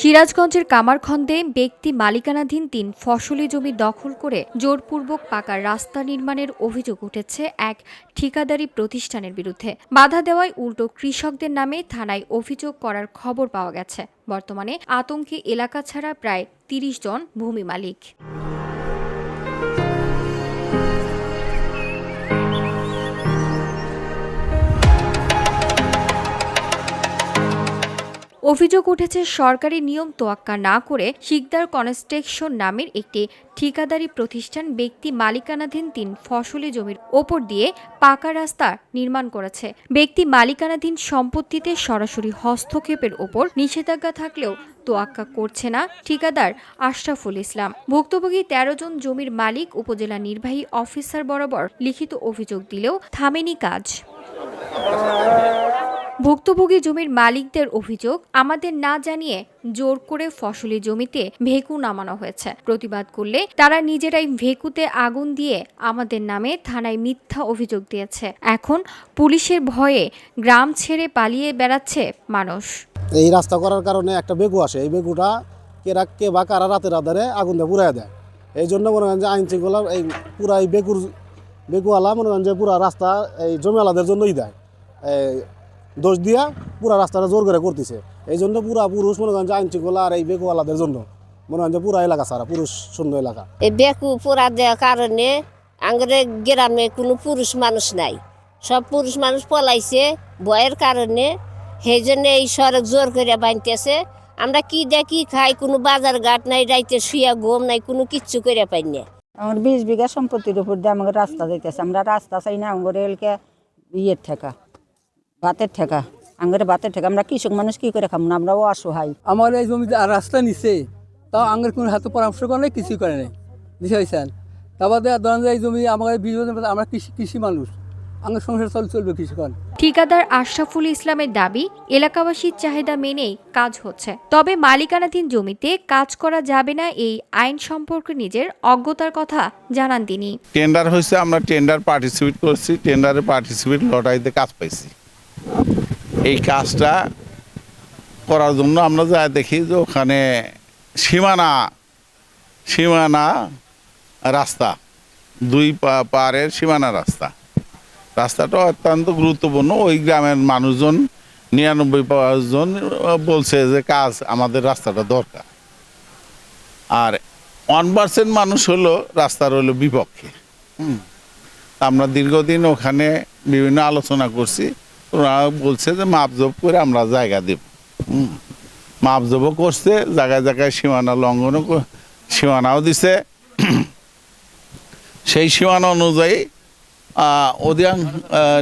সিরাজগঞ্জের কামারখন্দে ব্যক্তি মালিকানাধীন ৩ ফসলি জমি দখল করে জোরপূর্বক পাকা রাস্তা নির্মাণের অভিযোগ উঠেছে এক ঠিকাদারি প্রতিষ্ঠানের বিরুদ্ধে। বাধা দেওয়ায় উল্টো কৃষকদের নামে থানায় অভিযোগ করার খবর পাওয়া গেছে। বর্তমানে আতঙ্কে এলাকা ছাড়া প্রায় ৩০ জন ভূমি মালিক। অভিযোগ উঠেছে সরকারি নিয়ম তোয়াক্কা না করে শিকদার কনস্ট্রাকশন নামের একটি ঠিকাদারি প্রতিষ্ঠান ব্যক্তি মালিকানাধীন ৩ ফসলি জমির ওপর দিয়ে পাকা রাস্তা নির্মাণ করেছে। ব্যক্তি মালিকানাধীন সম্পত্তিতে সরাসরি হস্তক্ষেপের ওপর নিষেধাজ্ঞা থাকলেও তোয়াক্কা করছে না ঠিকাদার আশরাফুল ইসলাম। ভুক্তভোগী ১৩ জন জমির মালিক উপজেলা নির্বাহী অফিসার বরাবর লিখিত অভিযোগ দিলেও থামেনি কাজ। ভুক্তভোগী জমির মালিকদের অভিযোগ, আমাদের না জানিয়ে জোর করে ফসলি জমিতে ভেকু নামানো হয়েছে। প্রতিবাদ করলে তারা নিজেরাই ভেকুতে আগুন দিয়ে আমাদের নামে থানায় মিথ্যা অভিযোগ দিয়েছে। এখন পুলিশের ভয়ে গ্রাম ছেড়ে পালিয়ে বেড়াচ্ছে মানুষ। এই রাস্তা করার কারণে একটা বেগু আসে, এই বেগুটা কে বা কারা রাতের আধারে আগুন দিয়ে পুড়াই দেয়। এই জন্য মনে করেন যে আইন শৃঙ্খলা এই পুরা এই বেগুওয়ালা মনে করেন যে পুরা রাস্তা এই জমিওয়ালাদের জন্যই দেয়, দোষ দিয়া পুরা রাস্তাটা জোর করে করতেছে। এই জন্য পুরা পুরুষ মনে করেন যে আইন শৃঙ্খলা আর এই বেগুওয়ালাদের জন্য মনে করেন যে পুরা এলাকা সারা পুরুষ শূন্য এলাকা। এই বেকু পোড়া দেওয়ার কারণে আমাদের গ্রামে কোনো পুরুষ মানুষ নাই, সব পুরুষ মানুষ পলাইছে ভয়ের কারণে। সেই জন্য এই সড়ক জোর করে বানতেছে। আমরা কি দেখি খাই, কোনো বাজার ঘাট নাই, রাইতে শুয়া ঘুম নাই, কোনো কিচ্ছু করে পাই না। আমার ২০ বিঘা সম্পত্তির উপর দিয়ে আমাকে রাস্তা দিতেছে। আমরা রাস্তা চাই না, আমাদের এলকে ইয়ের ঠেকা, ভাতের ঠেকা, আমাদের ভাতের ঠেকা। আমরা কৃষক মানুষ কি করে খাবো না, আমরাও অসহায়। আমার এই জমিতে আর রাস্তা নিচ্ছে, তাও আঙ্গের কোনো হাতে পরামর্শ করে নাই, কিছুই করে নাই, বুঝতে পারছেন। তারপর ধরেন যে এই জমি আমাদের ২০ বছর আমরা কৃষি মানুষ, আঙ্গের সংসার চলবে কৃষিকান। ঠিকাদার আশরাফুল ইসলামের দাবি, এলাকাবাসীর চাহিদা মেনেই কাজ হচ্ছে, তবে মালিকানাধীন জমিতে কাজ করা যাবে না এই আইন সম্পর্কে নিজের অজ্ঞতার কথা জানান তিনি। টেন্ডার হয়েছে, আমরা টেন্ডার পার্টিসিপেট করছি, টেন্ডারে পার্টিসিপেট লটারিতে কাজ পাইছি। এই কাজটা করার জন্য আমরা যা দেখি যে ওখানে সীমানা রাস্তা, ২ পারের সীমানা রাস্তাটা অত্যন্ত গুরুত্বপূর্ণ। ওই গ্রামের মানুষজন ৯৯% বলছে যে কাজ আমাদের রাস্তাটা দরকার, আর 1% মানুষ হলো রাস্তার হলো বিপক্ষে। আমরা দীর্ঘদিন ওখানে বিভিন্ন আলোচনা করছি, ওরা বলছে যে মাপজোপ করে আমরা জায়গা দেব। মাপজোপও করছে, জায়গায় জায়গায় সীমানা লঙ্ঘনও সীমানাও দিছে। সেই সীমানা অনুযায়ী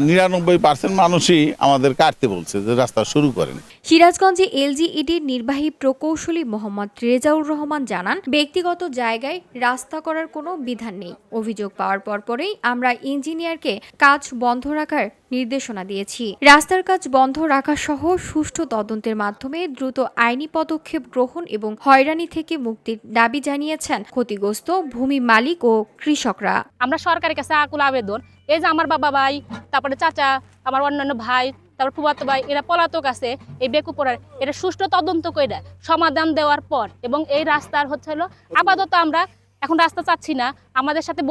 ৯৯% মানুষই আমাদের কাটতে বলছে যে রাস্তা শুরু করেন। সিরাজগঞ্জে এলজিইডির নির্বাহী প্রকৌশলী মোহাম্মদ রেজাউর রহমান জানান, ব্যক্তিগত জায়গায় রাস্তা করার কোনো বিধান নেই। অভিযোগ পাওয়ার পরপরই আমরা ইঞ্জিনিয়ারকে কাজ বন্ধ রাখার নির্দেশনা দিয়েছি। রাস্তার কাজ বন্ধ রাখা সহ সুষ্ঠু তদন্তের মাধ্যমে দ্রুত আইনি পদক্ষেপ গ্রহণ এবং হয়রানি থেকে মুক্তির দাবি জানিয়েছেন ক্ষতিগ্রস্ত ভূমি মালিক ও কৃষকরা। আমরা সরকারের কাছে আকুল আবেদন, এই যে আমার বাবা ভাই, তারপরে চাচা, আমার অন্যান্য ভাই, তারপর ফুফাতো ভাই, এরা পলাতক আছে এই বেকু পোড়ার, এটা সুষ্ঠু তদন্ত করে সমাধান দেওয়ার পর, এবং এই রাস্তার হলো আপাতত আমরা এখন রাস্তা চাচ্ছি না, আমাদের সাথে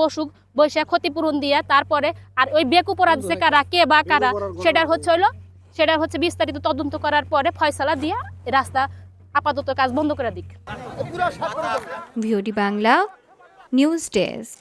বসে ক্ষতিপূরণ দিয়ে তারপরে আর ওই বেকু পোড়া দিচ্ছে কারা, কে বা কারা, সেটার হচ্ছে বিস্তারিত তদন্ত করার পরে ফয়সালা দিয়ে রাস্তা আপাতত কাজ বন্ধ করে দিক। VOD Bangla news desk.